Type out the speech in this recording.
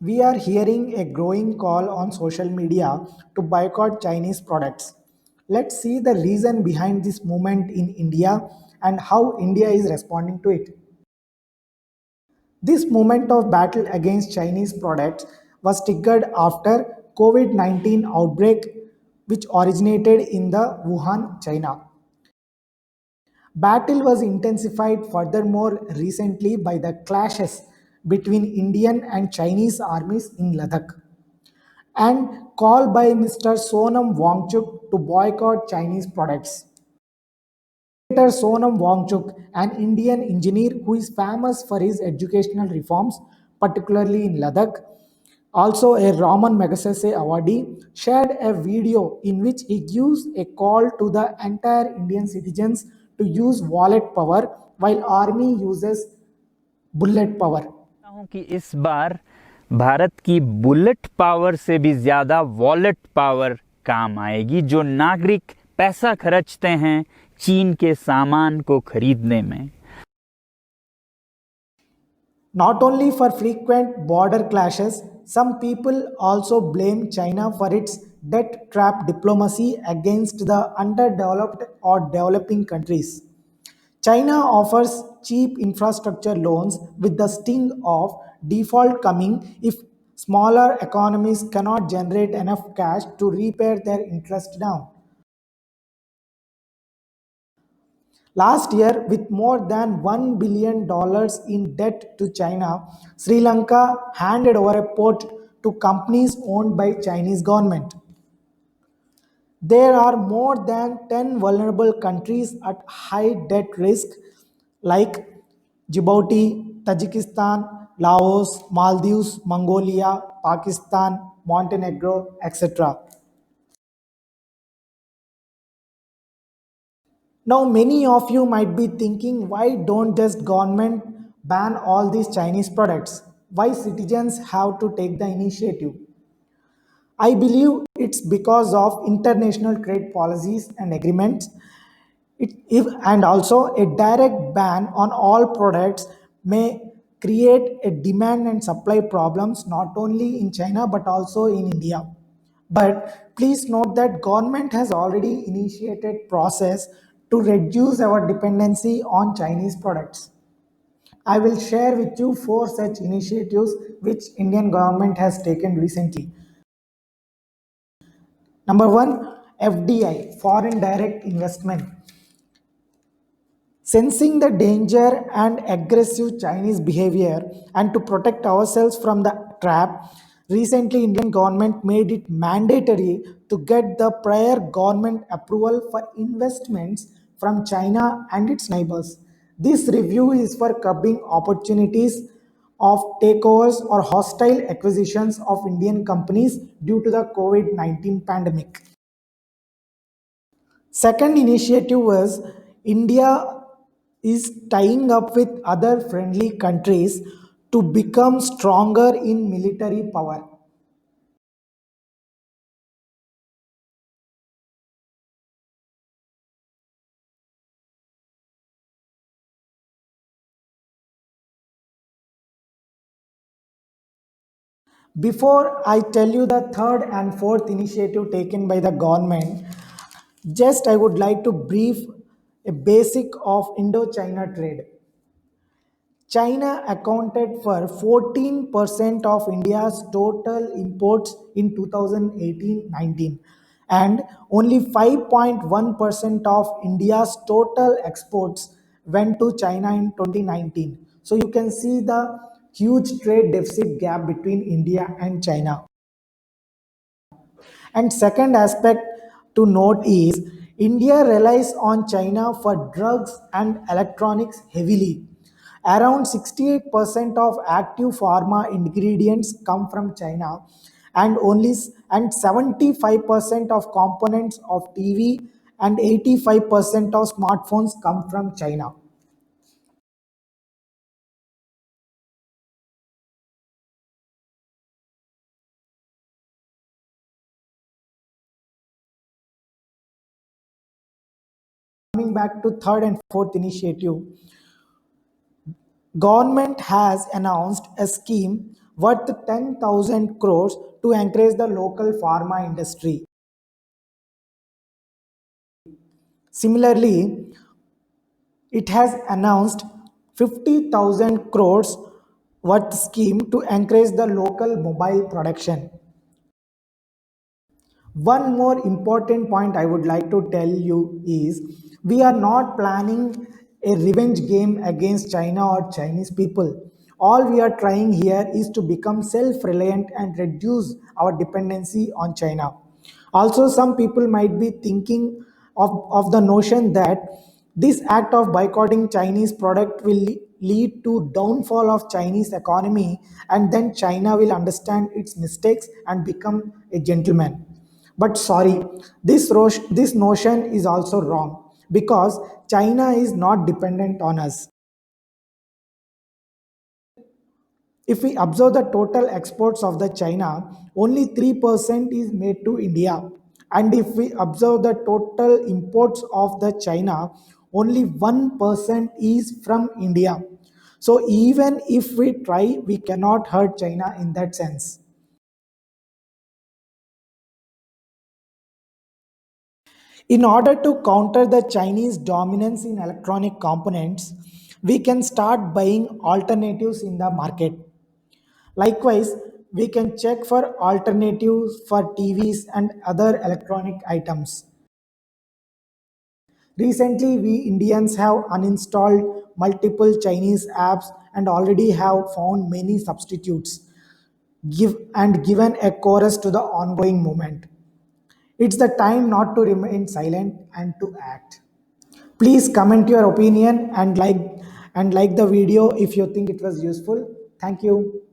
We are hearing a growing call on social media to boycott Chinese products. Let's see the reason behind this movement in India and how India is responding to it. This movement of battle against Chinese products was triggered after COVID-19 outbreak which originated in the Wuhan, China. Battle was intensified furthermore recently by the clashes between Indian and Chinese armies in Ladakh and call by Mr. Sonam Wangchuk to boycott Chinese products. Later, Sonam Wangchuk, an Indian engineer who is famous for his educational reforms, particularly in Ladakh, also a Raman Magsaysay awardee, shared a video in which he gives a call to the entire Indian citizens to use wallet power while army uses bullet power. हूं कि इस बार भारत की bullet power से भी ज्यादा wallet power काम आएगी, जो नागरिक पैसा खर्चते हैं चीन के सामान को खरीदने में। Not only for frequent border clashes, some people also blame China for its debt trap diplomacy against the underdeveloped or developing countries. China offers cheap infrastructure loans with the sting of default coming if smaller economies cannot generate enough cash to repay their interest down. Last year, with more than $1 billion in debt to China, Sri Lanka handed over a port to companies owned by Chinese government. There are more than 10 vulnerable countries at high debt risk like Djibouti, Tajikistan, Laos, Maldives, Mongolia, Pakistan, Montenegro, etc. Now, many of you might be thinking, why don't just government ban all these Chinese products? Why citizens have to take the initiative? I believe it's because of international trade policies and agreements. And also a direct ban on all products may create a demand and supply problems not only in China but also in India. But please note that government has already initiated process to reduce our dependency on Chinese products. I will share with you four such initiatives which Indian government has taken recently. Number one, FDI, foreign direct investment. Sensing the danger and aggressive Chinese behavior and to protect ourselves from the trap, recently Indian government made it mandatory to get the prior government approval for investments from China and its neighbors. This review is for curbing opportunities of takeovers or hostile acquisitions of Indian companies due to the COVID-19 pandemic. Second initiative was India is tying up with other friendly countries to become stronger in military power. Before I tell you the third and fourth initiative taken by the government, just I would like to brief a basic of Indo-China trade. China accounted for 14% of India's total imports in 2018-19 and only 5.1% of India's total exports went to China in 2019. So you can see the huge trade deficit gap between India and China. And second aspect to note is India relies on China for drugs and electronics heavily. Around 68% of active pharma ingredients come from China and only and 75% of components of TV and 85% of smartphones come from China. Coming back to third and fourth initiative, government has announced a scheme worth 10,000 crores to encourage the local pharma industry. Similarly, it has announced 50,000 crores worth scheme to encourage the local mobile production. One more important point I would like to tell you is we are not planning a revenge game against China or Chinese people. All we are trying here is to become self reliant and reduce our dependency on China. Also, some people might be thinking of the notion that this act of boycotting Chinese product will lead to downfall of Chinese economy, and then China will understand its mistakes and become a gentleman. But sorry, this notion is also wrong because China is not dependent on us. If we observe the total exports of the China, only 3% is made to India. And if we observe the total imports of the China, only 1% is from India. So even if we try, we cannot hurt China in that sense. In order to counter the Chinese dominance in electronic components, we can start buying alternatives in the market. Likewise, we can check for alternatives for TVs and other electronic items. Recently, we Indians have uninstalled multiple Chinese apps and already have found many substitutes given a chorus to the ongoing movement. It's the time not to remain silent and to act. Please comment your opinion and like the video if you think it was useful. Thank you.